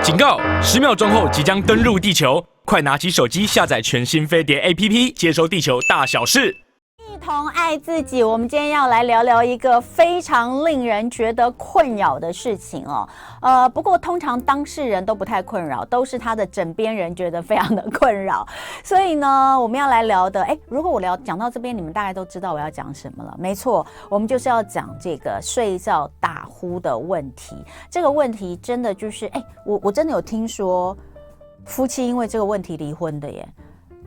警告！10秒钟后即将登陆地球，快拿起手机下载全新飞碟 APP， 接收地球大小事。一同爱自己，我们今天要来聊聊一个非常令人觉得困扰的事情哦。不过通常当事人都不太困扰，都是他的枕边人觉得非常的困扰。所以呢，我们要来聊的，如果我讲到这边，你们大概都知道我要讲什么了。没错，我们就是要讲这个睡觉打呼的问题。这个问题真的就是，我真的有听说夫妻因为这个问题离婚的耶。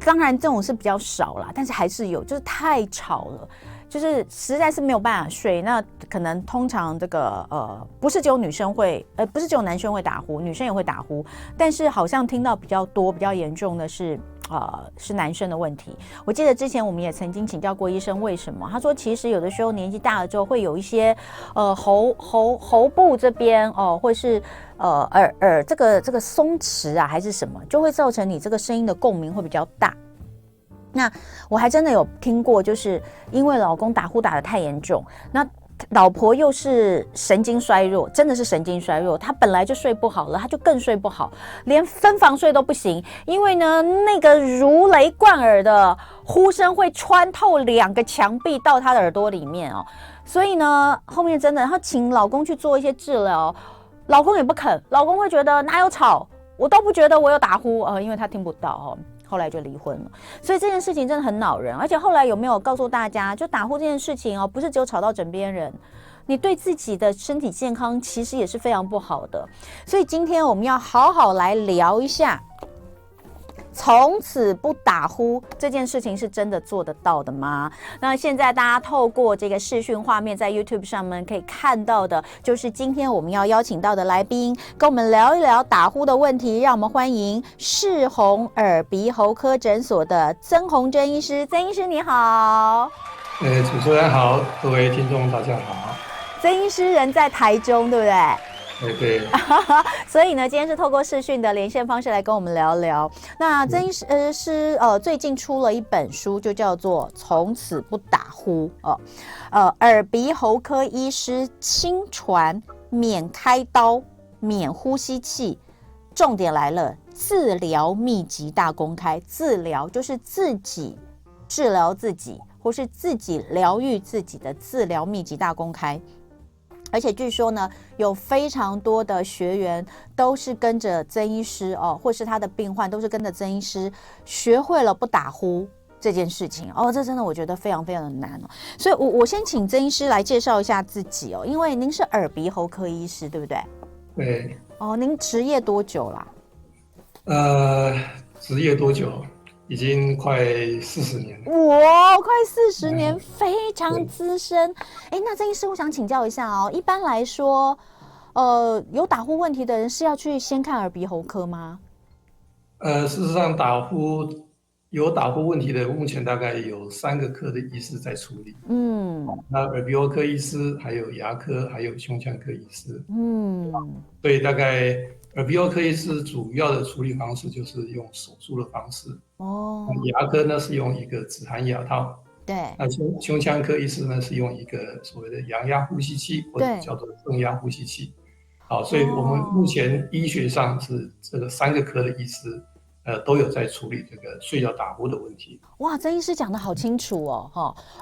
当然这种是比较少啦，但是还是有，就是太吵了，就是实在是没有办法睡。那可能通常这个不是只有女生会，不是只有男生会打呼，女生也会打呼，但是好像听到比较多、比较严重的是男生的问题。我记得之前我们也曾经请教过医生为什么，他说其实有的时候年纪大了之后会有一些喉部这边或是耳这个松弛啊还是什么，就会造成你这个声音的共鸣会比较大。那我还真的有听过，就是因为老公打呼打得太严重，那老婆又是神经衰弱，真的是神经衰弱，她本来就睡不好了，她就更睡不好，连分房睡都不行，因为呢那个如雷贯耳的呼声会穿透2个墙壁到她的耳朵里面哦，所以呢后面真的她请老公去做一些治疗，老公也不肯，老公会觉得哪有吵，我都不觉得我有打呼因为他听不到哦。后来就离婚了，所以这件事情真的很恼人。而且后来有没有告诉大家，就打呼这件事情不是只有吵到枕边人，你对自己的身体健康其实也是非常不好的。所以今天我们要好好来聊一下，从此不打呼这件事情是真的做得到的吗？那现在大家透过这个视讯画面在 YouTube 上面可以看到的，就是今天我们要邀请到的来宾，跟我们聊一聊打呼的问题。让我们欢迎世宏耳鼻喉科诊所的曾宏珍医师。曾医师你好。主持人好，各位听众大家好。曾医师人在台中，对不对？对，所以呢，今天是透过视讯的连线方式来跟我们聊聊。那曾医师最近出了一本书，就叫做《从此不打呼》耳鼻喉科医师亲传，免开刀，免呼吸器，重点来了，治疗秘籍大公开。治疗就是自己治疗自己，或是自己疗愈自己的治疗秘籍大公开。而且据说呢，有非常多的学员都是跟着曾医师或是他的病患都是跟着曾医师学会了不打呼这件事情这真的我觉得非常非常的难所以我先请曾医师来介绍一下自己因为您是耳鼻喉科医师，对不对？对。您职业多久啦？职业多久？已经快40年了。哇，快40年，非常资深。那曾医师，我想请教一下一般来说，有打呼问题的人是要去先看耳鼻喉科吗？事实上，有打呼问题的，目前大概有3个科的医师在处理。那耳鼻喉科医师，还有牙科，还有胸腔科医师。所以大概耳鼻喉科医师主要的处理方式就是用手术的方式。牙科呢是用一个止鼾牙套。对。那胸腔科医师呢是用一个所谓的阳压呼吸器，或者叫做正压呼吸器。好，所以我们目前医学上是这个3个科的医师，都有在处理这个睡觉打呼的问题。哇，曾医师讲得好清楚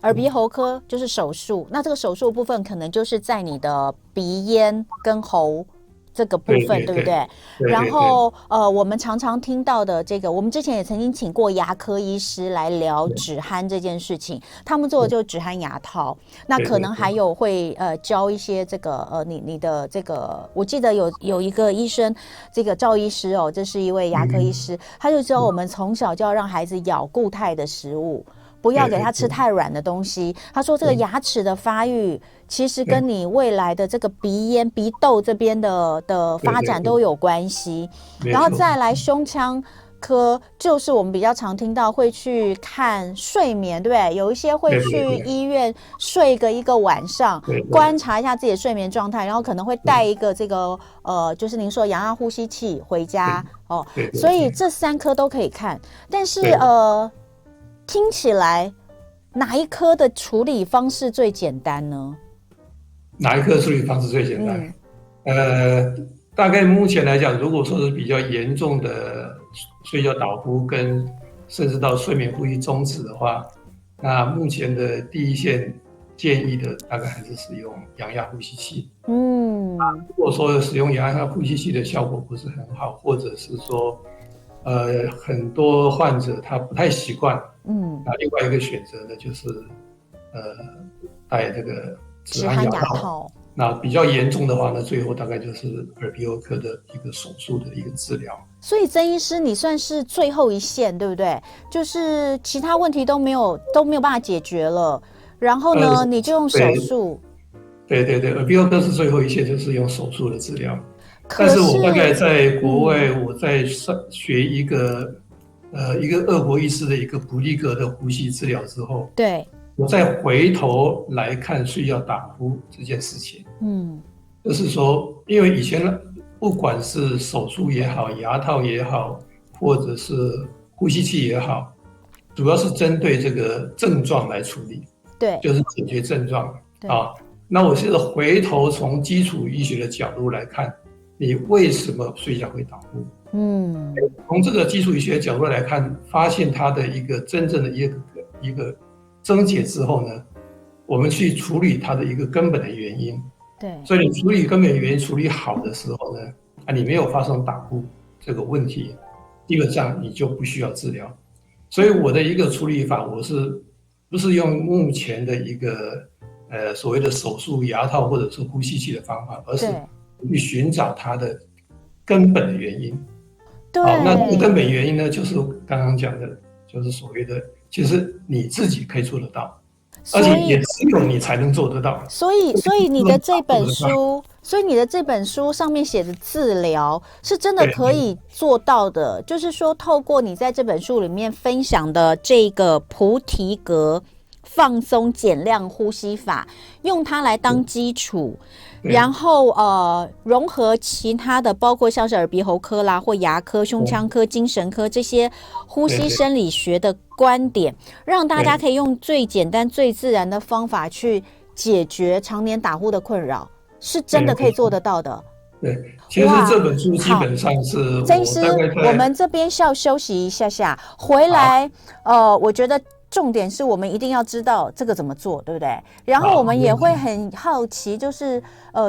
耳鼻喉科就是手术，那这个手术部分可能就是在你的鼻咽跟喉这个部分，对不对？然后我们常常听到的这个，我们之前也曾经请过牙科医师来聊止鼾这件事情，他们做的就是止鼾牙套，那可能还有会教一些这个你的这个，我记得有一个医生，这个赵医师这是一位牙科医师，他就教我们从小就要让孩子咬固态的食物。不要给他吃太软的东西。他说这个牙齿的发育其实跟你未来的这个鼻咽鼻窦这边的发展都有关系。然后再来胸腔科，就是我们比较常听到会去看睡眠，对不对？有一些会去医院睡一个晚上，观察一下自己的睡眠状态，然后可能会带一个这个就是您说阳压呼吸器回家所以这3科都可以看。但是听起来哪一科的处理方式最简单呢？哪一科处理方式最简单？大概目前来讲，如果说是比较严重的睡觉打呼跟甚至到睡眠呼吸中止的话，那目前的第一线建议的大概还是使用氧压呼吸器。如果说使用氧压呼吸器的效果不是很好，或者是说很多患者他不太习惯，那另外一个选择呢就是戴这个止鼾牙套。那比较严重的话呢，最后大概就是耳鼻喉科的一个手术的一个治疗。所以曾医师，你算是最后一线，对不对？就是其他问题都没有办法解决了，然后呢，你就用手术。对，耳鼻喉科是最后一线，就是用手术的治疗。但是我大概在国外，我在学一个俄国医师的一个普利格的呼吸治疗之后，对。我再回头来看睡觉打呼这件事情，就是说，因为以前不管是手术也好，牙套也好，或者是呼吸器也好，主要是针对这个症状来处理，对，就是解决症状啊。那我现在回头从基础医学的角度来看，你为什么睡觉会打呼？从这个基础医学角度来看，发现它的一个真正的一个症结之后呢，我们去处理它的一个根本的原因。对，所以你处理根本原因处理好的时候呢，你没有发生打呼这个问题，基本上你就不需要治疗。所以我的一个处理法，我是不是用目前的一个所谓的手术牙套或者是呼吸器的方法，而是去寻找它的根本的原因。对，那这个根本原因呢，就是刚刚讲的，就是所谓的。其实你自己可以做得到，而且也只有你才能做得到。所以你的这本书，上面写的治疗是真的可以做到的。就是说，透过你在这本书里面分享的这个菩提格放松减量呼吸法，用它来当基础。然后融合其他的，包括像是耳鼻喉科啦，或牙科、胸腔科、精神科这些呼吸生理学的观点，让大家可以用最简单、最自然的方法去解决常年打呼的困扰，是真的可以做得到的。对，其实这本书基本上是曾医师，我们这边是要休息一下下，回来我觉得。重点是我们一定要知道这个怎么做，对不对？然后我们也会很好奇，就是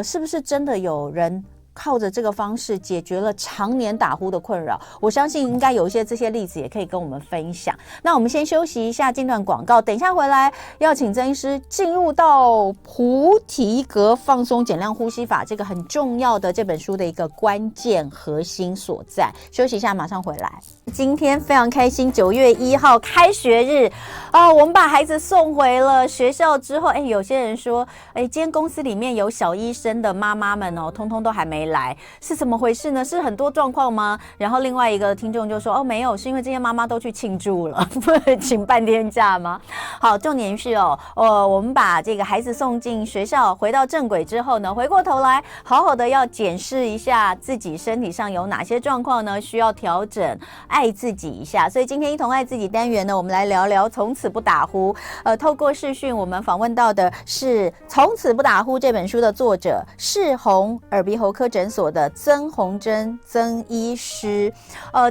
是不是真的有人靠着这个方式解决了常年打呼的困扰？我相信应该有一些这些例子也可以跟我们分享。那我们先休息一下，进段广告，等一下回来要请曾医师进入到菩提格放松减量呼吸法这个很重要的这本书的一个关键核心所在。休息一下，马上回来。今天非常开心，9月1号开学日我们把孩子送回了学校之后，有些人说，今天公司里面有小医生的妈妈们通通都还没来，是怎么回事呢？是很多状况吗？然后另外一个听众就说，没有，是因为这些妈妈都去庆祝了，请半天假吗？好，重点是我们把这个孩子送进学校，回到正轨之后呢，回过头来好好的要检视一下自己身体上有哪些状况呢，需要调整，爱自己一下。所以今天一同爱自己单元呢，我们来聊聊从此不打呼。透过视讯我们访问到的是《从此不打呼》这本书的作者，世宏耳鼻喉科诊所的曾宏珍曾医师。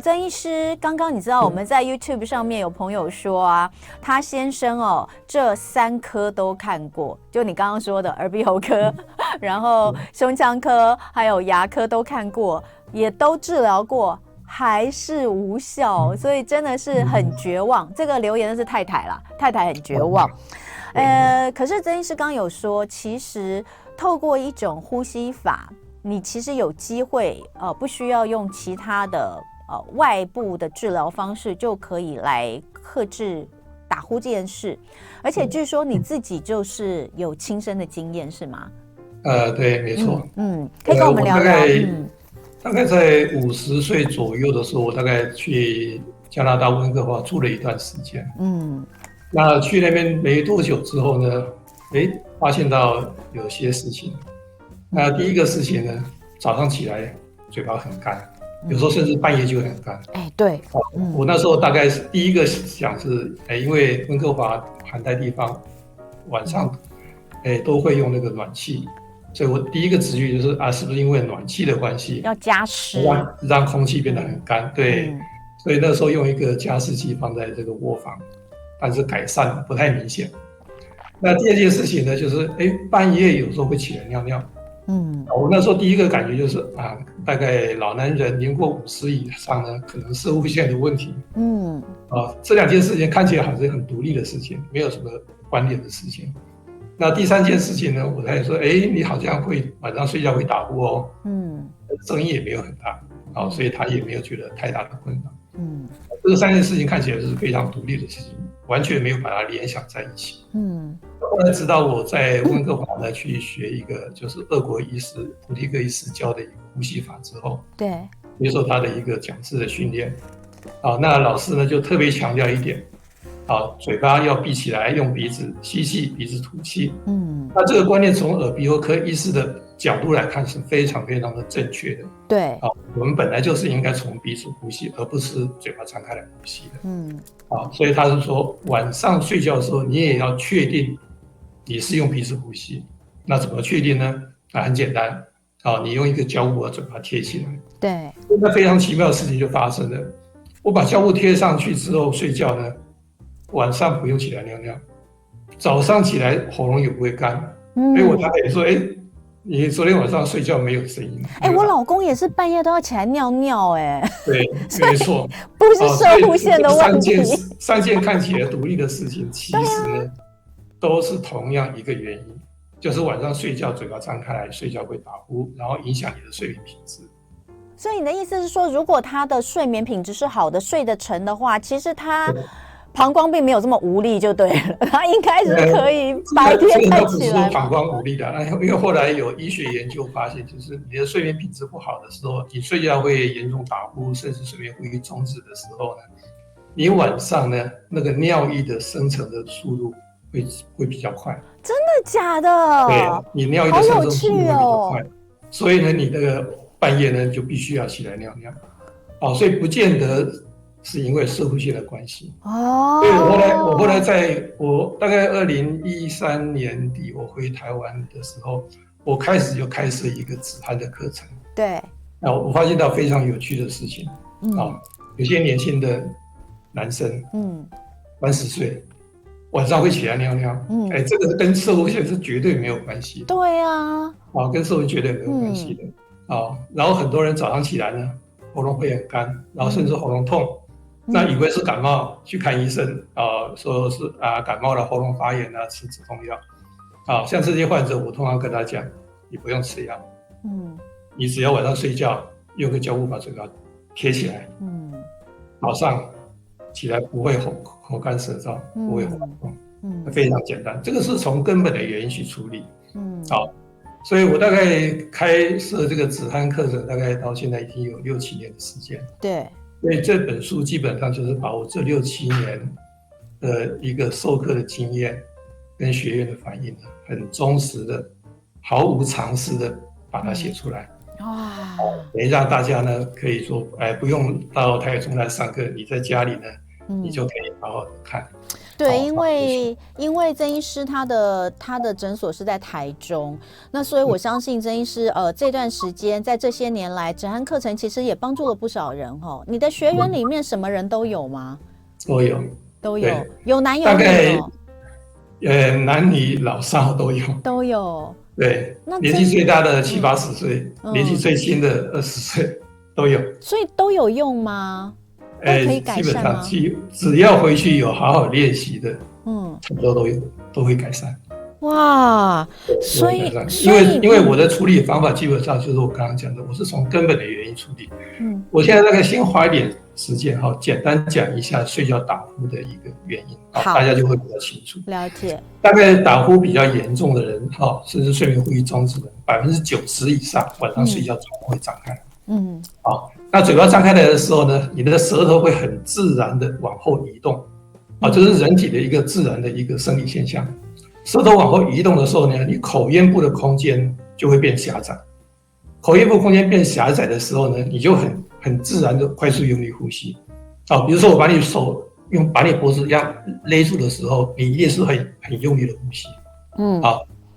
曾医师，刚刚你知道我们在 YouTube 上面有朋友说他先生这3科都看过，就你刚刚说的耳鼻喉科，然后胸腔科还有牙科都看过，也都治疗过，还是无效，所以真的是很绝望。这个留言的是太太啦，太太很绝望。可是曾医师刚有说，其实透过一种呼吸法，你其实有机会不需要用其他的外部的治疗方式就可以来克制打呼这件事，而且据说你自己就是有亲身的经验，是吗？对，没错。可以跟我们聊聊。大概在50岁左右的时候，我大概去加拿大温哥华住了一段时间。那去那边没多久之后呢，发现到有些事情。那第一个事情呢，早上起来嘴巴很干，有时候甚至半夜就很干。对。我那时候大概是第一个想是，因为温哥华寒带地方晚上，都会用那个暖气。所以我第一个直觉就是是不是因为暖气的关系，要加湿，让空气变得很干？对，所以那时候用一个加湿器放在这个卧房，但是改善不太明显。那第二件事情呢，就是半夜有时候会起来尿尿。我那时候第一个感觉就是大概老男人年过50以上呢，可能是射线的问题。这2件事情看起来好像很独立的事情，没有什么关联的事情。那第3件事情呢，我才说，你好像会晚上睡觉会打呼哦。声音也没有很大，所以他也没有觉得太大的困扰。这3件事情看起来是非常独立的事情，完全没有把它联想在一起。后来直到我在温哥华呢去学一个就是俄国医师普蒂克医师教的一个呼吸法之后，对，接受他的一个讲师的训练。那老师呢就特别强调一点，嘴巴要闭起来，用鼻子吸气，鼻子吐气。那这个观念从耳鼻喉科医师的角度来看是非常非常的正确的。对，我们本来就是应该从鼻子呼吸，而不是嘴巴张开来呼吸的。所以他是说晚上睡觉的时候，你也要确定你是用鼻子呼吸。那怎么确定呢？很简单，你用一个胶布把嘴巴贴起来。对，那非常奇妙的事情就发生了。我把胶布贴上去之后睡觉呢，晚上不用起来尿尿，早上起来喉咙也不会干。我太太也说，你昨天晚上睡觉没有声音。我老公也是半夜都要起来尿尿。对，没错，不是射护线的问题。3件看起来独立的事情，其实呢，都是同样一个原因，就是晚上睡觉嘴巴张开来，睡觉会打呼，然后影响你的睡眠品质。所以你的意思是说，如果他的睡眠品质是好的，睡得沉的话，其实他膀胱并没有这么无力就对了，他应该是可以白天再起来。不是膀胱无力的，因为后来有医学研究发现，就是你的睡眠品质不好的时候，你睡觉会严重打呼，甚至睡眠呼吸中止的时候呢，你晚上呢那个尿液的生成的速度会比较快。真的假的？对，你尿液的生成速度会比较快，所以呢，你那个半夜呢就必须要起来尿尿。所以不见得是因为射护线的关系。所以我后来我大概2013年底我回台湾的时候，我开始就开设一个止鼾的课程。对，我发现到非常有趣的事情。有些年轻的男生，30岁晚上会起来尿尿。这个跟射护线是绝对没有关系的。对啊，跟射护线绝对没有关系的。然后很多人早上起来呢，喉咙会很干，然后甚至喉咙痛。那以为是感冒，去看医生，说是感冒了，喉咙发炎了，吃止痛药。像这些患者，我通常跟他讲，你不用吃药，你只要晚上睡觉用个胶布把嘴巴贴起来，早上起来不会口干舌燥，不会喉痛，非常简单，这个是从根本的原因去处理。所以我大概开设这个止鼾课程，大概到现在已经有6、7年的时间。对。所以这本书基本上就是把我这6、7年的一个授课的经验跟学院的反应，很忠实的、毫无藏私的把它写出来。等于让大家呢可以说，不用到台中来上课，你在家里呢，你就可以好好的看。对，因为曾医师他的诊所是在台中，那所以我相信曾医师这段时间在这些年来止鼾课程其实也帮助了不少人哦。你的学员里面什么人都有吗？都有，有男有女男女老少都有。对，年纪最大的70、80岁，年纪最轻的20岁都有。所以都有用吗？都可以改善吗？基本上只要回去有好好练习的，差不多都会改善。哇，所以因为我的处理方法基本上就是我刚刚讲的，我是从根本的原因处理。我现在大概先花一点时间简单讲一下睡觉打呼的一个原因，大家就会比较清楚。了解。大概打呼比较严重的人，甚至睡眠呼吸中止的人，90%以上晚上睡觉嘴巴会张开。那嘴巴张开来的时候呢，你的舌头会很自然的往后移动，这是人体的一个自然的一个生理现象。舌头往后移动的时候呢，你口咽部的空间就会变狭窄。口咽部空间变狭窄的时候呢，你就很自然的快速用力呼吸。比如说我把你手把你脖子这样勒住的时候，你也是很用力的呼吸。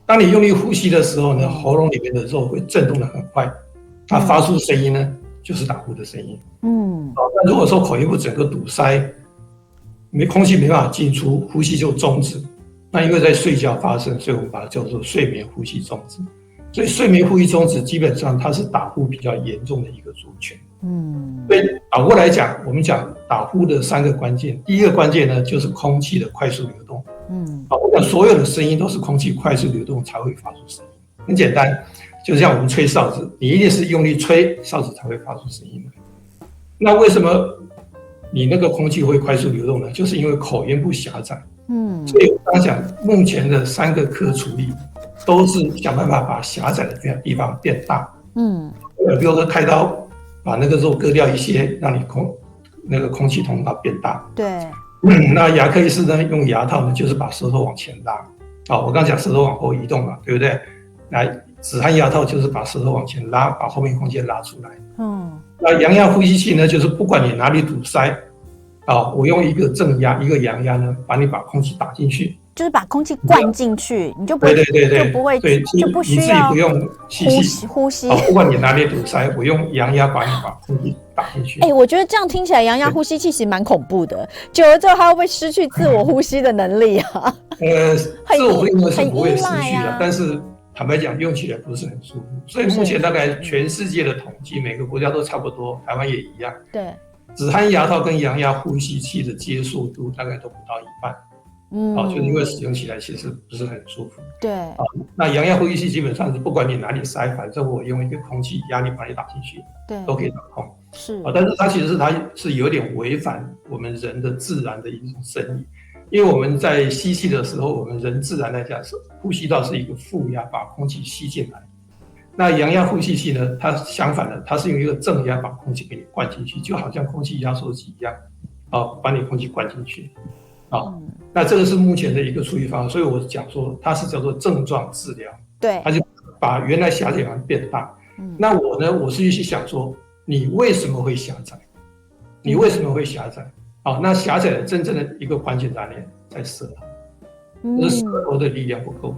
当你用力呼吸的时候呢，喉咙里面的肉会震动得很快，它发出声音呢，就是打呼的声音。那如果说口咽部整个堵塞，空气没办法进出，呼吸就终止。那因为在睡觉发生，所以我们把它叫做睡眠呼吸终止。所以睡眠呼吸终止基本上它是打呼比较严重的一个族群。所以倒过来讲，我们讲打呼的3个关键，第一个关键呢就是空气的快速流动。我讲所有的声音都是空气快速流动才会发出声音，很简单，就像我们吹哨子，你一定是用力吹，哨子才会发出声音的。那为什么你那个空气会快速流动呢？就是因为口咽部狭窄。所以我刚刚讲，目前的3个科处理都是想办法把狭窄的地方变大。比如说开刀把那个肉割掉一些，让你那个空气通道变大。对。那牙科医师呢，用牙套呢，就是把舌头往前拉。我刚刚讲舌头往后移动嘛，对不对？来，止鼾牙套就是把舌头往前拉，把后面空间拉出来。那阳压呼吸器呢，就是不管你哪里堵塞，我用一个正压，一个阳压呢，把空气打进去，就是把空气灌进去，你就不会，对，就不会，就不需要你自己不用呼吸。不管你哪里堵塞，我用阳压把空气打进去。我觉得这样听起来，阳压呼吸器其实蛮恐怖的。久了之后，它会不会失去自我呼吸的能力啊？自我呼吸是不会失去的，但是坦白讲，用起来不是很舒服。所以目前大概全世界的统计，每个国家都差不多，台湾也一样。对。止鼾牙套跟阳压呼吸器的接受度大概都不到一半。就是因为使用起来其实不是很舒服。对。那阳压呼吸器基本上是不管你哪里塞，反正我用一个空气压力把你打进去，对，都可以掌控。是。但是它其实是有点违反我们人的自然的一种生理，因为我们在吸气的时候，我们人自然来讲是呼吸道是一个负压，把空气吸进来。那阳压呼吸器呢，它相反的，它是用一个正压把空气给你灌进去，就好像空气压缩机一样，把你空气灌进去。那这个是目前的一个处理方法，所以我讲说它是叫做症状治疗。对，它就把原来狭窄地方变大。那我呢，我是去想说，你为什么会狭窄？你为什么会狭窄？那狭窄的真正的一个关键在哪里？在舌头，就是舌头的力量不够。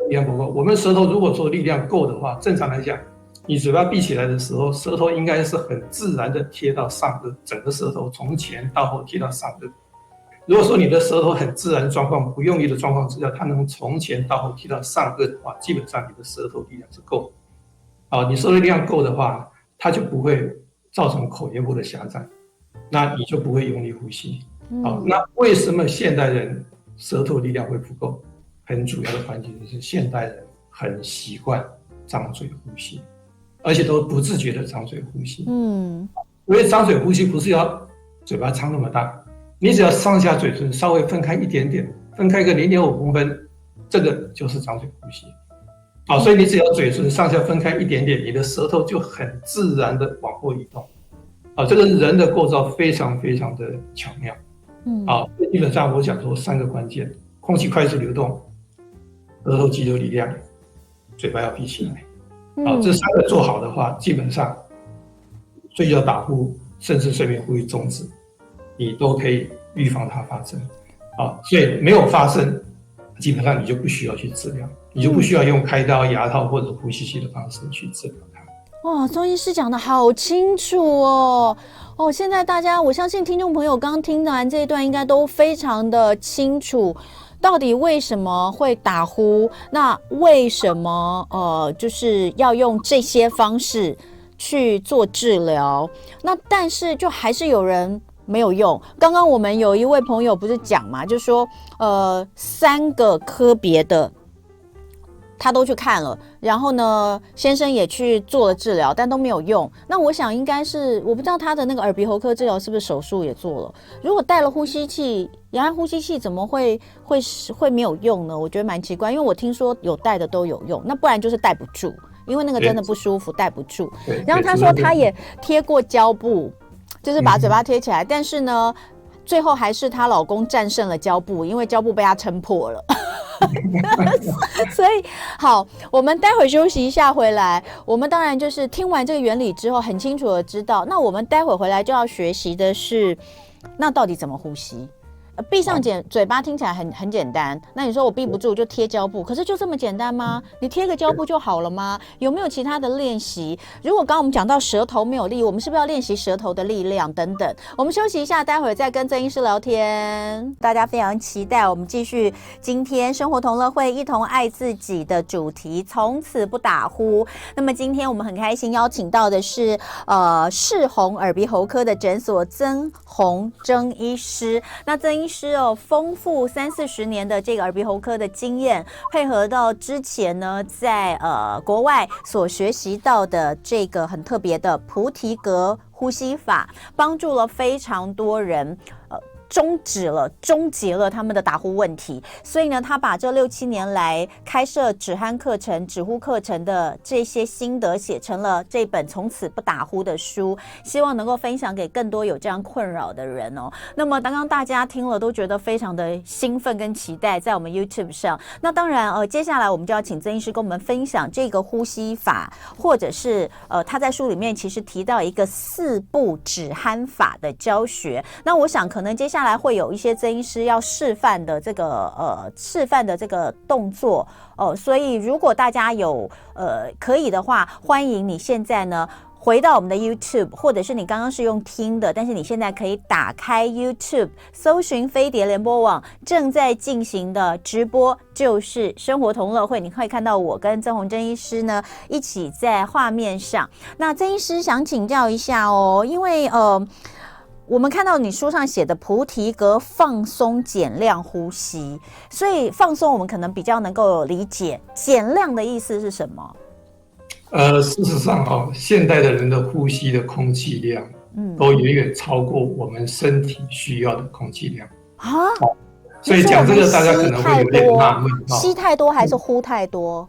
力量不够。我们舌头如果说力量够的话，正常来讲，你嘴巴闭起来的时候，舌头应该是很自然的贴到上颚，整个舌头从前到后贴到上颚。如果说你的舌头很自然状况，不用力的状况之下，它能从前到后贴到上颚的话，基本上你的舌头力量是够的。你舌头力量够的话，它就不会造成口咽部的狭窄，那你就不会用力呼吸。那为什么现代人舌头力量会不够？很主要的环节就是现代人很习惯张嘴呼吸，而且都不自觉的张嘴呼吸。因为张嘴呼吸不是要嘴巴张那么大，你只要上下嘴唇稍微分开一点点，分开个0.5公分，这个就是张嘴呼吸。所以你只要嘴唇上下分开一点点，你的舌头就很自然的往后移动。这个人的构造非常非常的巧妙。基本上我讲说3个关键：空气快速流动，舌头肌肉力量，嘴巴要闭起来。这3个做好的话，基本上睡觉打呼，甚至睡眠呼吸终止，你都可以预防它发生。所以没有发生，基本上你就不需要去治疗，你就不需要用开刀、牙套或者呼吸器的方式去治疗它。哇，钟医师讲的好清楚哦！现在大家，我相信听众朋友刚听完这一段，应该都非常的清楚，到底为什么会打呼？那为什么就是要用这些方式去做治疗？那但是就还是有人没有用。刚刚我们有一位朋友不是讲嘛，就说3个科别的他都去看了，然后呢，先生也去做了治疗，但都没有用。那我想应该是，我不知道他的那个耳鼻喉科治疗是不是手术也做了。如果戴了呼吸器，阳压呼吸器怎么会没有用呢？我觉得蛮奇怪，因为我听说有戴的都有用，那不然就是戴不住，因为那个真的不舒服，戴不住。然后他说他也贴过胶布，就是把嘴巴贴起来，但是呢，最后还是她老公战胜了胶布，因为胶布被她撑破了。所以好，我们待会休息一下回来，我们当然就是听完这个原理之后很清楚的知道，那我们待会回来就要学习的是，那到底怎么呼吸？闭上嘴巴听起来很简单，那你说我闭不住就贴胶布，可是就这么简单吗？你贴个胶布就好了吗？有没有其他的练习？如果刚刚我们讲到舌头没有力，我们是不是要练习舌头的力量等等？我们休息一下，待会儿再跟曾医师聊天。大家非常期待我们继续今天生活同乐会一同爱自己的主题，从此不打呼。那么今天我们很开心邀请到的是世宏耳鼻喉科的诊所曾宏征医师。那曾医师丰富30-40年的这个耳鼻喉科的经验，配合到之前呢在国外所学习到的这个很特别的菩提格呼吸法，帮助了非常多人终结了他们的打呼问题。所以呢，他把这6-7年来开设止鼾课程、止呼课程的这些心得写成了这本从此不打呼的书，希望能够分享给更多有这样困扰的人哦。那么刚刚大家听了都觉得非常的兴奋跟期待，在我们 YouTube 上。那当然接下来我们就要请曾医师跟我们分享这个呼吸法，或者是他在书里面其实提到一个4步止鼾法的教学。那我想可能接下来会有一些曾医师要示范的这个动作所以如果大家有可以的话，欢迎你现在呢回到我们的 YouTube， 或者是你刚刚是用听的，但是你现在可以打开 YouTube， 搜寻飞碟联播网正在进行的直播，就是生活同乐会，你可以看到我跟曾宏征医师呢一起在画面上。那曾医师想请教一下因为我们看到你书上写的菩提格放松减量呼吸，所以放松我们可能比较能够理解，减量的意思是什么？事实上现代的人的呼吸的空气量都远远超过我们身体需要的空气量所以讲这个大家可能会有点纳闷吸太多还是呼太多？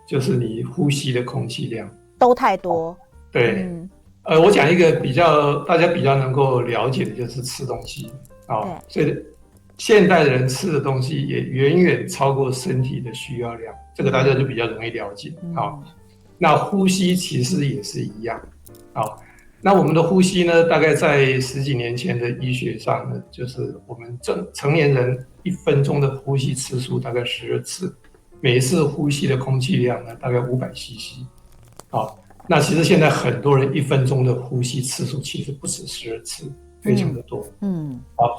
就是你呼吸的空气量都太多。对。我讲一个大家比较能够了解的，就是吃东西所以现代人吃的东西也远远超过身体的需要量，这个大家就比较容易了解那呼吸其实也是一样那我们的呼吸呢，大概在10几年前的医学上呢，就是我们成年人1分钟的呼吸次数大概12次，每一次呼吸的空气量呢大概500 cc 那其实现在很多人1分钟的呼吸次数其实不止12次，非常的多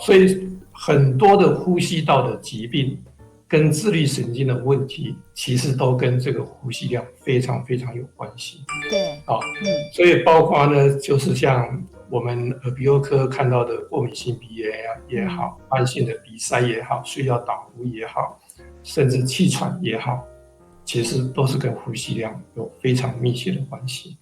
所以很多的呼吸道的疾病跟自律神经的问题其实都跟这个呼吸量非常非常有关系。对所以包括呢就是像我们耳鼻喉科看到的过敏性鼻炎也好，慢性的鼻塞也好，睡觉打呼也好，甚至气喘也好，其实都是跟呼吸量有非常密切的关系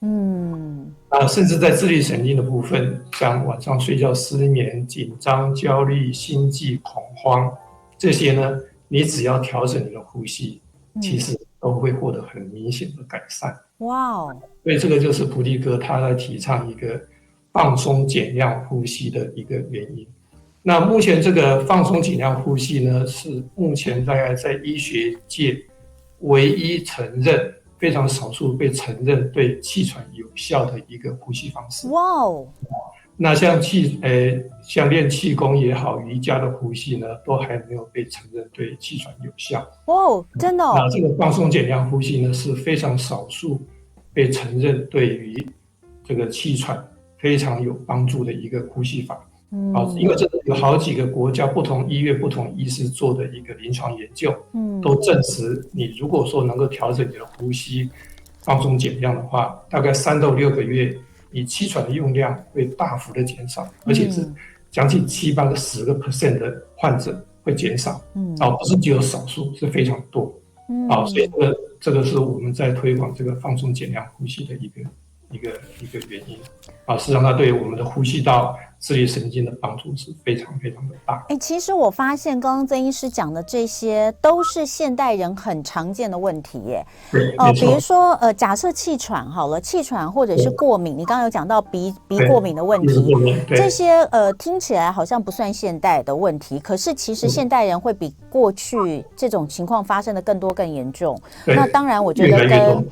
甚至在自律神经的部分，像晚上睡觉失眠、紧张、焦虑、心悸、恐慌，这些呢你只要调整你的呼吸其实都会获得很明显的改善所以这个就是菩提格他在提倡一个放松减量呼吸的一个原因。那目前这个放松减量呼吸呢，是目前大概在医学界唯一承认，非常少数被承认对气喘有效的一个呼吸方式。那像练气功也好，瑜伽的呼吸呢，都还没有被承认对气喘有效。真的那这个放松减量呼吸呢，是非常少数被承认对于这个气喘非常有帮助的一个呼吸法。因为这有好几个国家不同医院不同医师做的一个临床研究都证实，你如果说能够调整你的呼吸放松减量的话，大概3到6个月你气喘的用量会大幅的减少，而且是将近7、8、10% 的患者会减少不是只有少数，是非常多所以这个是我们在推广这个放松减量呼吸的一个原因事实上它对我们的呼吸道自律神经的帮助是非常非常的大。其实我发现刚刚曾医师讲的这些都是现代人很常见的问题耶。比如说假设气喘好了，气喘或者是过敏，你刚刚有讲到鼻过敏的问题，这些听起来好像不算现代的问题，可是其实现代人会比过去这种情况发生的更多更严重。那当然我觉得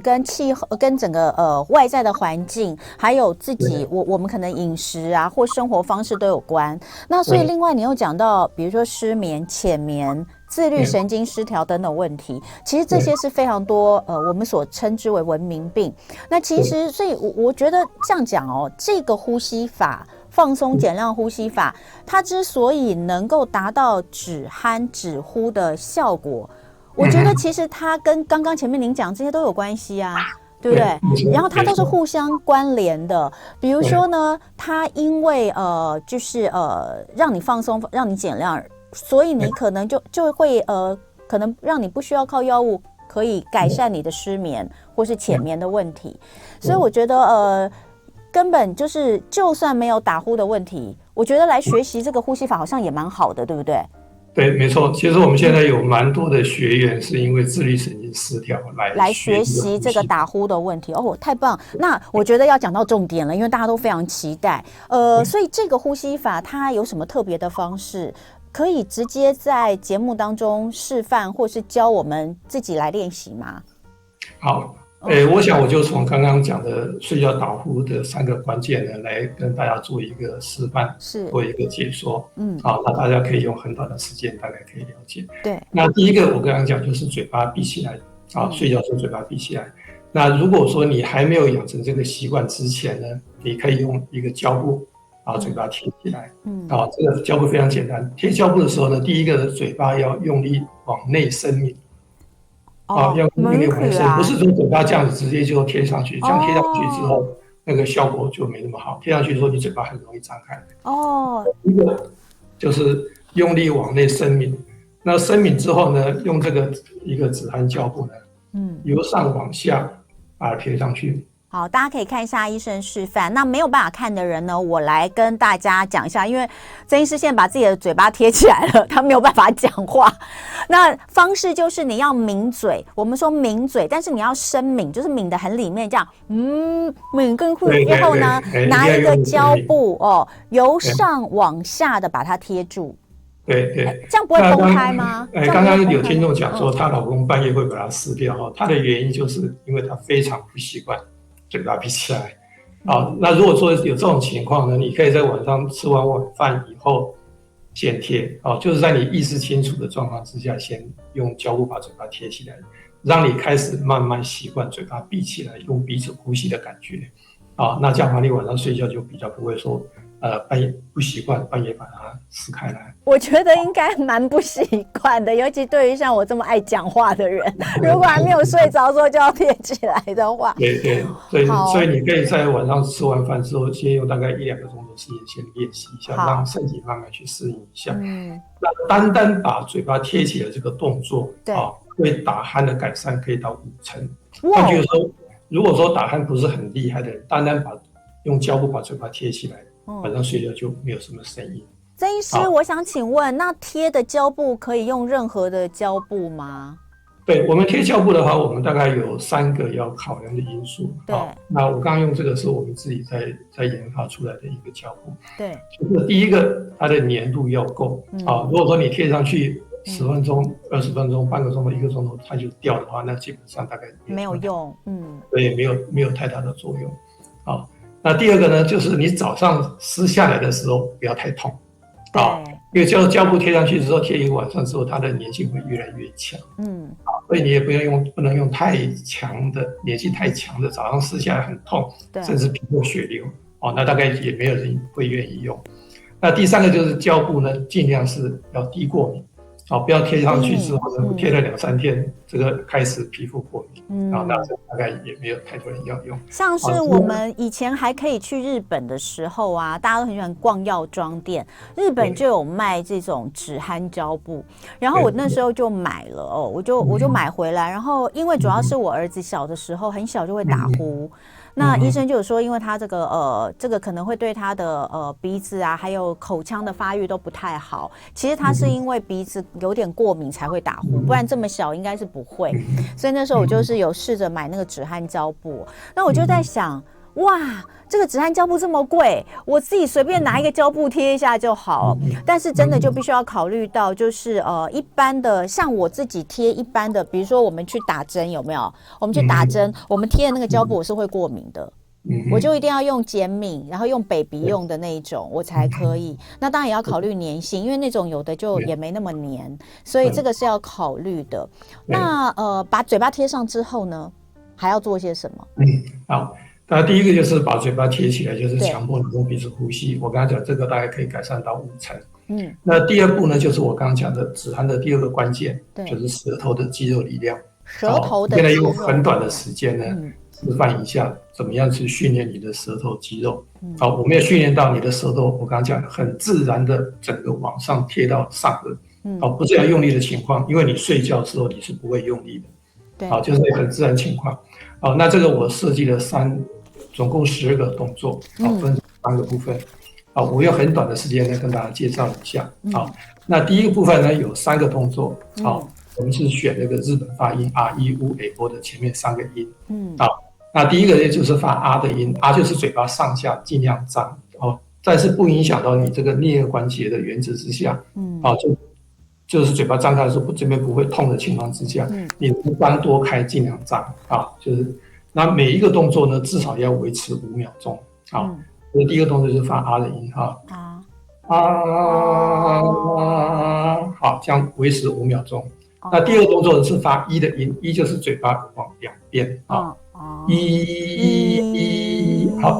跟气候、跟整个外在的环境，还有自己我们可能饮食啊或生活方式都有关。那所以另外你又讲到，比如说失眠、浅眠、自律神经失调等等问题，其实这些是非常多我们所称之为文明病。那其实所以我觉得这样讲哦，这个呼吸法。放松减量呼吸法，它之所以能够达到止鼾止呼的效果，我觉得其实它跟刚刚前面您讲这些都有关系啊，对不对？然后它都是互相关联的。比如说呢，它因为就是让你放松，让你减量，所以你可能就会可能让你不需要靠药物可以改善你的失眠或是浅眠的问题。所以我觉得根本就是就算没有打呼的问题，我觉得来学习这个呼吸法好像也蛮好的，对不对？对，没错。其实我们现在有蛮多的学员是因为自律神经失调来学习这个打呼的问题。哦，太棒！那我觉得要讲到重点了，因为大家都非常期待。所以这个呼吸法它有什么特别的方式，可以直接在节目当中示范，或是教我们自己来练习吗？好。我想我就从刚刚讲的睡觉打呼的3个关键呢，来跟大家做一个示范，做一个解说。好，那大家可以用很短的时间，大概可以了解。对。那第一个我刚刚讲就是嘴巴闭起来，睡觉时候嘴巴闭起来。那如果说你还没有养成这个习惯之前呢，你可以用一个胶布，嘴巴贴起来。这个胶布非常简单。贴胶布的时候呢，第一个嘴巴要用力往内伸抿。要用力往内伸，不是从嘴巴这样子直接就贴上去，这样贴上去之后，那个效果就没那么好。贴上去之后，你嘴巴很容易张开。一个就是用力往内伸抿，那伸抿之后呢，用这个一个止鼾胶布呢，由上往下把它贴上去。好，大家可以看一下医生示范。那没有办法看的人呢，我来跟大家讲一下，因为曾医师现在把自己的嘴巴贴起来了，他没有办法讲话。那方式就是你要抿嘴，我们说抿嘴，但是你要深抿，就是抿得很里面，这样，抿更酷之后呢，拿一个胶布由上往下的把它贴住。对，这样不会崩开吗？刚刚有听众讲说，她老公半夜会把它撕掉，她的原因就是因为她非常不习惯嘴巴闭起来。那如果说有这种情况呢，你可以在晚上吃完晚饭以后先贴，就是在你意识清楚的状况之下，先用胶布把嘴巴贴起来，让你开始慢慢习惯嘴巴闭起来，用鼻子呼吸的感觉。那这样的话，你晚上睡觉就比较不会说半夜不习惯，半夜把它撕开来。我觉得应该蛮不习惯的，尤其对于像我这么爱讲话的人，如果还没有睡着的时候就要贴起来的话。对，所以你可以在晚上吃完饭之后，先用大概1-2个钟头时间先练习一下，让身体慢慢去适应一下。那单把嘴巴贴起来这个动作，对打鼾的改善可以到50%。换句话说，如果说打鼾不是很厉害的人，单用胶布把嘴巴贴起来，晚上睡觉就没有什么声音。曾医师，我想请问，那贴的胶布可以用任何的胶布吗？对，我们贴胶布的话，我们大概有3个要考量的因素。对，那我刚刚用这个是我们自己在研发出来的一个胶布。对，就是第一个，它的粘度要够。如果说你贴上去10分钟、20分钟、半个钟头、1个钟头，它就掉的话，那基本上大概没有用。对，没有太大的作用。那第二个呢，就是你早上撕下来的时候不要太痛。因为胶布贴上去之后，贴一个晚上之后，它的粘性会越来越强。所以你也不能用太强的粘性太强的，早上撕下来很痛，甚至皮破血流。那大概也没有人会愿意用。那第3个就是胶布呢，尽量是要低过敏。不要贴上去之后呢，贴了2-3天，这个开始皮肤过敏，那这大概也没有太多人要用。像是我们以前还可以去日本的时候啊，大家都很喜欢逛药妆店，日本就有卖这种止鼾胶布，然后我那时候就买了我就买回来，然后因为主要是我儿子小的时候很小就会打呼。那医生就有说，因为他这个可能会对他的鼻子啊，还有口腔的发育都不太好。其实他是因为鼻子有点过敏才会打呼，不然这么小应该是不会。所以那时候我就是有试着买那个止鼾胶布。那我就在想，哇，这个止汗胶布这么贵，我自己随便拿一个胶布贴一下就好。但是真的就必须要考虑到，就是一般的，像我自己贴一般的，比如说我们去打针有没有？我们去打针，我们贴的那个胶布我是会过敏的。我就一定要用减敏，然后用 baby 用的那一种，我才可以。那当然也要考虑粘性，因为那种有的就也没那么粘，所以这个是要考虑的。那把嘴巴贴上之后呢，还要做些什么？好，那第一个就是把嘴巴贴起来，就是强迫你用鼻子呼吸。我刚才讲这个大概可以改善到50%。那第二步呢，就是我刚刚讲的止汗的第二个关键，就是舌头的肌肉力量。舌头的肌肉，现在用很短的时间呢。示范一下怎么样去训练你的舌头肌肉。好，我们要训练到你的舌头，我刚刚讲很自然的整个往上贴到上颚，好，不是要用力的情况，因为你睡觉的时候你是不会用力的，对，好，就是很自然情况。好，那这个我设计了总共12个动作，好，分3个部分。好，我用很短的时间呢跟大家介绍一下。好，那第一个部分呢有3个动作，好，我们是选那个日本发音 R E U A O 的前面3个音，好。那第一个就是发 R 的音 ，R 就是嘴巴上下尽量张，但是不影响到你这个颞颌关节的原则之下，就是嘴巴张开的时候，这边不会痛的情况之下，你不关多开尽量张，就是那每一个动作呢至少要维持5秒钟，好，所以第一个动作就是发 R 的音，好，这样维持5秒钟。那第二个动作是发 E 的音 ，E 就是嘴巴往两边，好，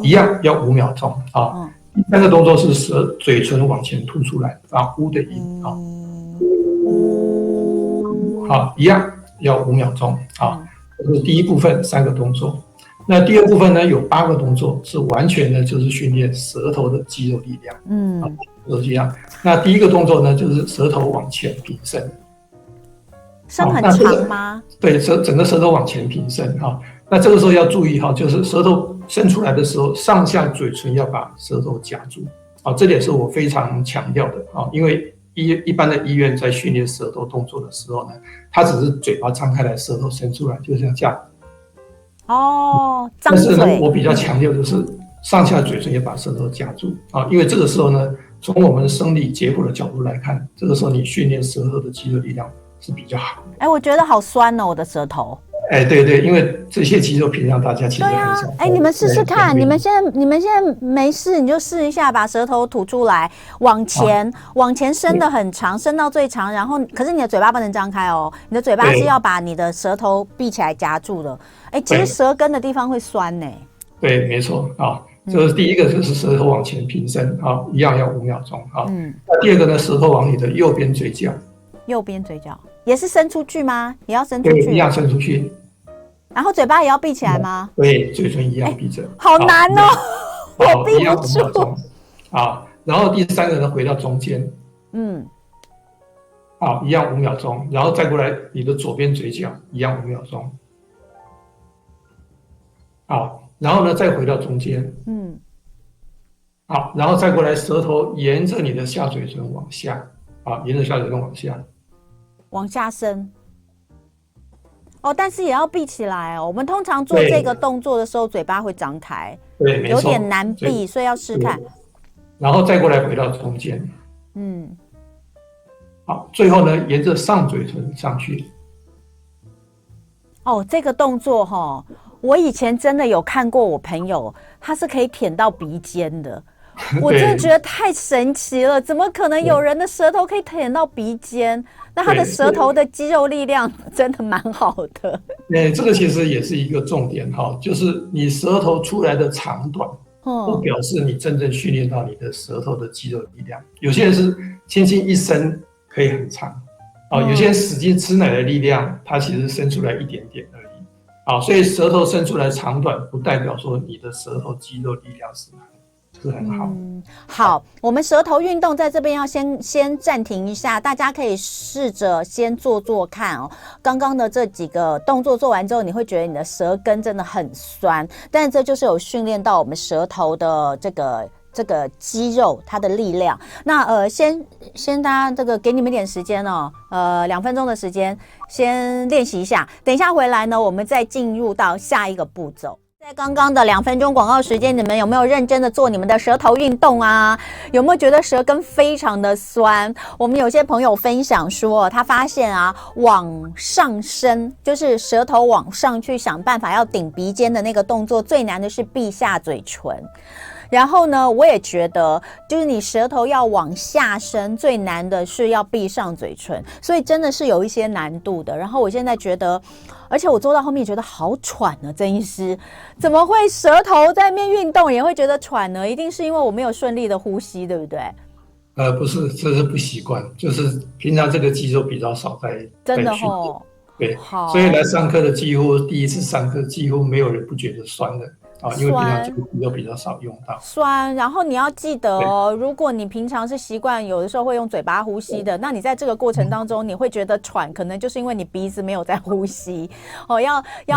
一样要5秒钟啊。第3个动作是嘴唇往前吐出来，发呜的音啊。好，一样要5秒钟啊。这是第一部分3个动作。那第二部分呢有8个动作，是完全的就是训练舌头的肌肉力量。就是这样。那第一个动作呢就是舌头往前平伸。伸很长吗？对，整个舌头往前平伸哈。那这个时候要注意哈，就是舌头伸出来的时候，上下嘴唇要把舌头夹住。这点是我非常强调的啊，因为一般的医院在训练舌头动作的时候呢，它只是嘴巴张开来，舌头伸出来，就像这样。张嘴。但是呢，我比较强调就是上下嘴唇也把舌头夹住啊，因为这个时候呢，从我们生理解剖的角度来看，这个时候你训练舌头的肌肉力量是比较好的。我觉得好酸哦，我的舌头。对，因为这些肌肉平常大家其实很少。你们试试看，你们现在没事，你就试一下，把舌头吐出来，往前伸得很长，伸到最长，然后可是你的嘴巴不能张开哦，你的嘴巴是要把你的舌头闭起来夹住的。其实舌根的地方会酸呢。对，没错啊。这是第一个，就是舌头往前平伸啊，一样要5秒钟啊。那第二个呢，舌头往你的右边嘴角。右边嘴角也是伸出去吗？也要伸出去？对，一样伸出去。然后嘴巴也要闭起来吗？对，嘴唇一样闭着。好难哦，我闭不住。然后第3个呢，回到中间。好，一样5秒钟，然后再过来你的左边嘴角，一样5秒钟。好，然后呢再回到中间。好，然后再过来，舌头沿着你的下嘴唇往下，沿着下嘴唇往下伸。但是也要闭起来哦。我们通常做这个动作的时候，嘴巴会张开，对，有点难闭，所以要试看。然后再过来回到中间，好，最后呢，沿着上嘴唇上去。这个动作我以前真的有看过，我朋友他是可以舔到鼻尖的。我真的觉得太神奇了，怎么可能有人的舌头可以舔到鼻尖？那他的舌头的肌肉力量真的蛮好的。这个其实也是一个重点就是你舌头出来的长短，不表示你真正训练到你的舌头的肌肉力量。有些人是轻轻一伸可以很长，有些人使劲吃奶的力量，它其实伸出来一点点而已。所以舌头伸出来长短，不代表说你的舌头肌肉力量是很好。好，我们舌头运动在这边要先暂停一下，大家可以试着先做看哦。刚刚的这几个动作做完之后，你会觉得你的舌根真的很酸，但这就是有训练到我们舌头的这个肌肉它的力量。那先大家这个给你们点时间哦，2分钟的时间先练习一下。等一下回来呢，我们再进入到下一个步骤。在在刚刚的2分钟广告时间，你们有没有认真的做你们的舌头运动啊？有没有觉得舌根非常的酸？我们有些朋友分享说，他发现啊，往上升，就是舌头往上去想办法要顶鼻尖的那个动作，最难的是闭下嘴唇。然后呢，我也觉得，就是你舌头要往下伸，最难的是要闭上嘴唇，所以真的是有一些难度的。然后我现在觉得，而且我做到后面觉得好喘呢，曾医师，怎么会舌头在面运动也会觉得喘呢？一定是因为我没有顺利的呼吸，对不对？不是，这是不习惯，就是平常这个肌肉比较少在真的哦，对，所以来上课的几乎第一次上课几乎没有人不觉得酸的。因为平常这个肌肉比较少用到酸，然后你要记得哦，如果你平常是习惯有的时候会用嘴巴呼吸的，那你在这个过程当中你会觉得喘，可能就是因为你鼻子没有在呼吸哦，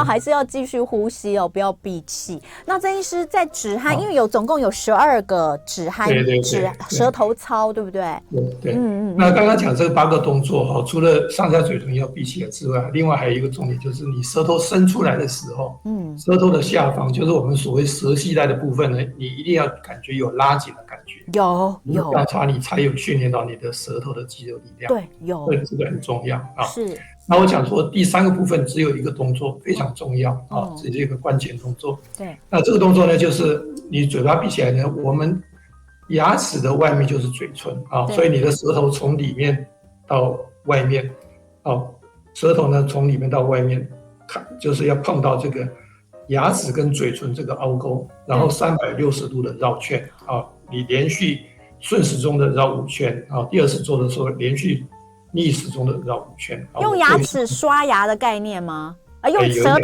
还是要继续呼吸哦，不要闭气。那曾医师在止鼾，因为总共有12个止鼾舌头操，对不对？对，那刚刚讲这8个动作除了上下嘴唇要闭起来之外，另外还有一个重点就是你舌头伸出来的时候，舌头的下方就是我们所谓舌系带的部分呢，你一定要感觉有拉紧的感觉，有，这样你才有训练到你的舌头的肌肉力量。对，有，对，这个很重要啊。是。那我讲说第3个部分只有一个动作非常重要这是一个关键动作。对，那这个动作呢，就是你嘴巴闭起来呢，我们牙齿的外面就是嘴唇所以你的舌头从里面到外面舌头呢从里面到外面就是要碰到这个牙齿跟嘴唇这个凹沟，然后360度的绕圈你连续顺时钟的绕5圈第2次做的时候连续逆时钟的绕5圈。用牙齿刷牙的概念吗？用舌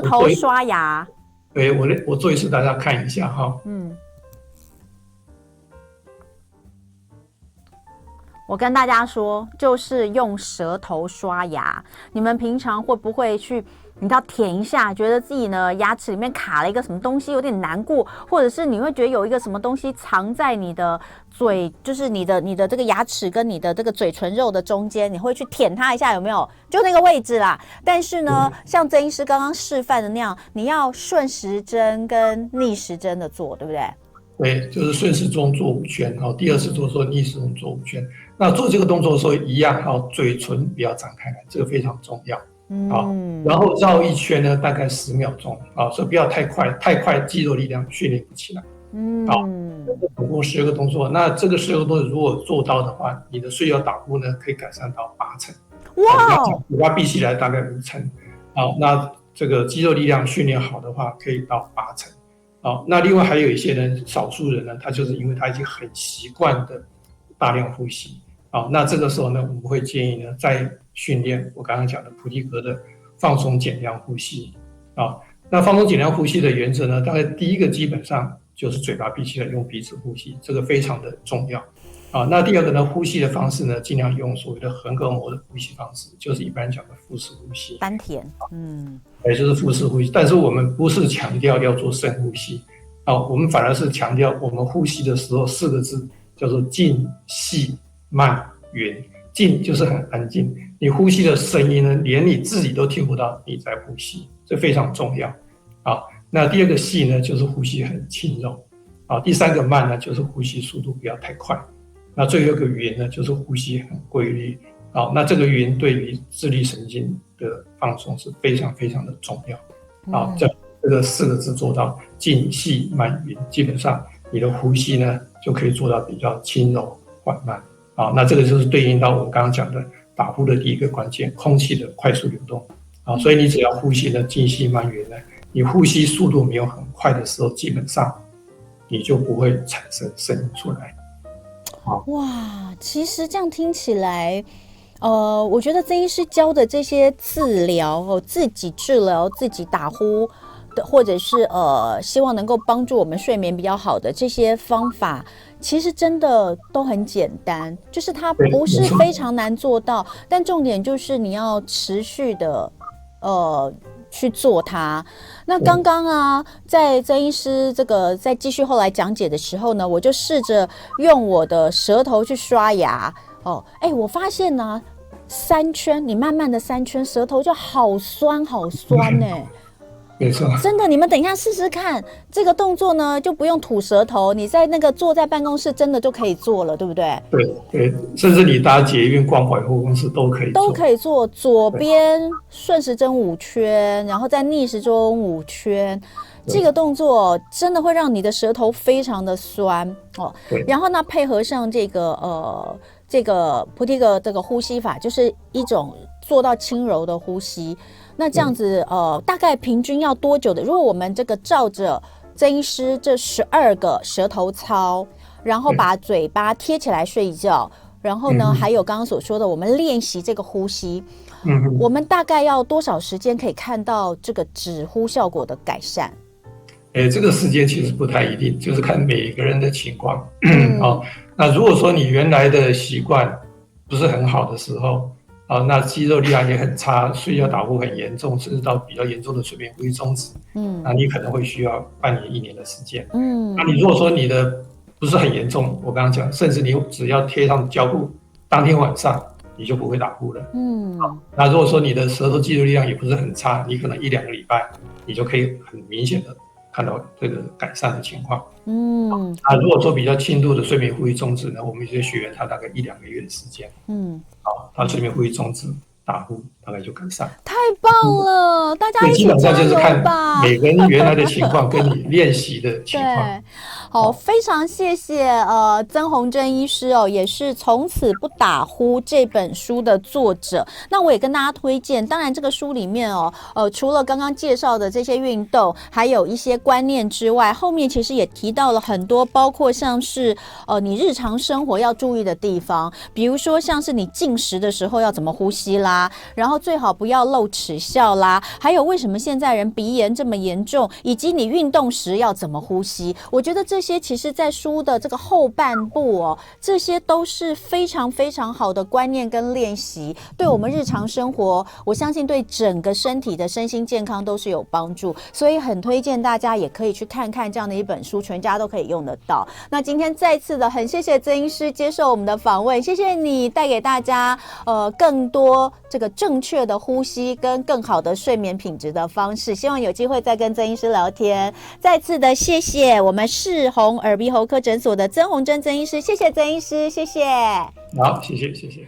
头刷牙。对，我做一次大家看一下我跟大家说，就是用舌头刷牙。你们平常会不会去，你知道舔一下，觉得自己呢牙齿里面卡了一个什么东西，有点难过，或者是你会觉得有一个什么东西藏在你的嘴，就是你的这个牙齿跟你的这个嘴唇肉的中间，你会去舔它一下，有没有？就那个位置啦。但是呢，像曾医师刚刚示范的那样，你要顺时针跟逆时针的做，对不对？对，就是顺时钟做5圈第2次做逆时钟做5圈。那做这个动作的时候一样嘴唇不要张开来，这个非常重要然后绕1圈呢大概10秒钟所以不要太快，太快肌肉力量训练不起来总共12个动作。那这个12个动作如果做到的话，你的睡觉打呼呢可以改善到80%。哇！嘴巴闭起来大概50%那这个肌肉力量训练好的话可以到80%那另外还有一些人，少数人呢，他就是因为他已经很习惯的大量呼吸那这个时候呢，我们会建议呢，再训练我刚刚讲的菩提格的放松减量呼吸那放松减量呼吸的原则呢，大概第一个基本上就是嘴巴闭起来，用鼻子呼吸，这个非常的重要那第二个呢，呼吸的方式呢，尽量用所谓的横膈膜的呼吸方式，就是一般讲的腹式呼吸，丹田也就是腹式呼吸。但是我们不是强调要做深呼吸我们反而是强调我们呼吸的时候4个字叫做静细慢匀。静就是很安静，你呼吸的声音呢，连你自己都听不到你在呼吸，这非常重要那第2个细呢，就是呼吸很轻柔第3个慢呢，就是呼吸速度不要太快。那最后一个匀呢，就是呼吸很规律那这个匀对于自律神经的放松是非常非常的重要这个4个字做到静细慢匀，基本上你的呼吸呢就可以做到比较轻柔缓慢那这个就是对应到我刚刚讲的打呼的第1个关键，空气的快速流动所以你只要呼吸的静细慢匀呢，你呼吸速度没有很快的时候，基本上你就不会产生声音出来哇，其实这样听起来我觉得曾医师教的这些治疗自己治疗自己打呼的，或者是希望能够帮助我们睡眠比较好的这些方法，其实真的都很简单，就是它不是非常难做到，但重点就是你要持续的去做它。那刚刚在曾医师这个在继续后来讲解的时候呢，我就试着用我的舌头去刷牙我发现呢3圈，你慢慢的3圈，舌头就好酸好酸没错，真的，你们等一下试试看，这个动作呢就不用吐舌头，你在那个坐在办公室真的就可以做了，对不对？对对，甚至你搭捷运逛百货公司都可以做，都可以做。左边顺时针5圈，然后再逆时针5圈。这个动作真的会让你的舌头非常的酸哦。然后呢，配合上这个菩提格这个呼吸法，就是一种做到轻柔的呼吸。那这样子大概平均要多久的？如果我们这个照着曾医师这12个舌头操，然后把嘴巴贴起来睡觉，然后呢，还有刚刚所说的，我们练习这个呼吸，我们大概要多少时间可以看到这个止呼效果的改善？这个时间其实不太一定，就是看每个人的情况。那如果说你原来的习惯不是很好的时候，那肌肉力量也很差，睡觉打呼很严重，甚至到比较严重的睡眠呼吸中止，那你可能会需要半年、1年的时间。那你如果说你的不是很严重，我刚刚讲，甚至你只要贴上胶布，当天晚上你就不会打呼了。那如果说你的舌头肌肉力量也不是很差，你可能1-2个礼拜，你就可以很明显的看到这个改善的情况。那如果说比较轻度的睡眠呼吸中止呢，我们有些学员他大概1-2个月的时间，他睡眠呼吸中止打呼大概就改善。太棒了，大家一起基本上就是加看油吧！每个人原来的情况跟你练习的情况。对，好，非常谢谢曾宏珍医师哦，也是《从此不打呼》这本书的作者。那我也跟大家推荐，当然这个书里面除了刚刚介绍的这些运动，还有一些观念之外，后面其实也提到了很多，包括像是你日常生活要注意的地方，比如说像是你进食的时候要怎么呼吸啦，然后最好不要露齿笑啦，还有为什么现在人鼻炎这么严重，以及你运动时要怎么呼吸。我觉得这些其实在书的这个后半部这些都是非常非常好的观念跟练习，对我们日常生活，我相信对整个身体的身心健康都是有帮助，所以很推荐大家也可以去看看这样的一本书，全家都可以用得到。那今天再次的很谢谢曾医师接受我们的访问，谢谢你带给大家更多这个正确的呼吸跟更好的睡眠品质的方式，希望有机会再跟曾医师聊天。再次的谢谢我们世宏耳鼻喉科诊所的曾宏珍曾医师，谢谢曾医师，谢谢。好，谢谢。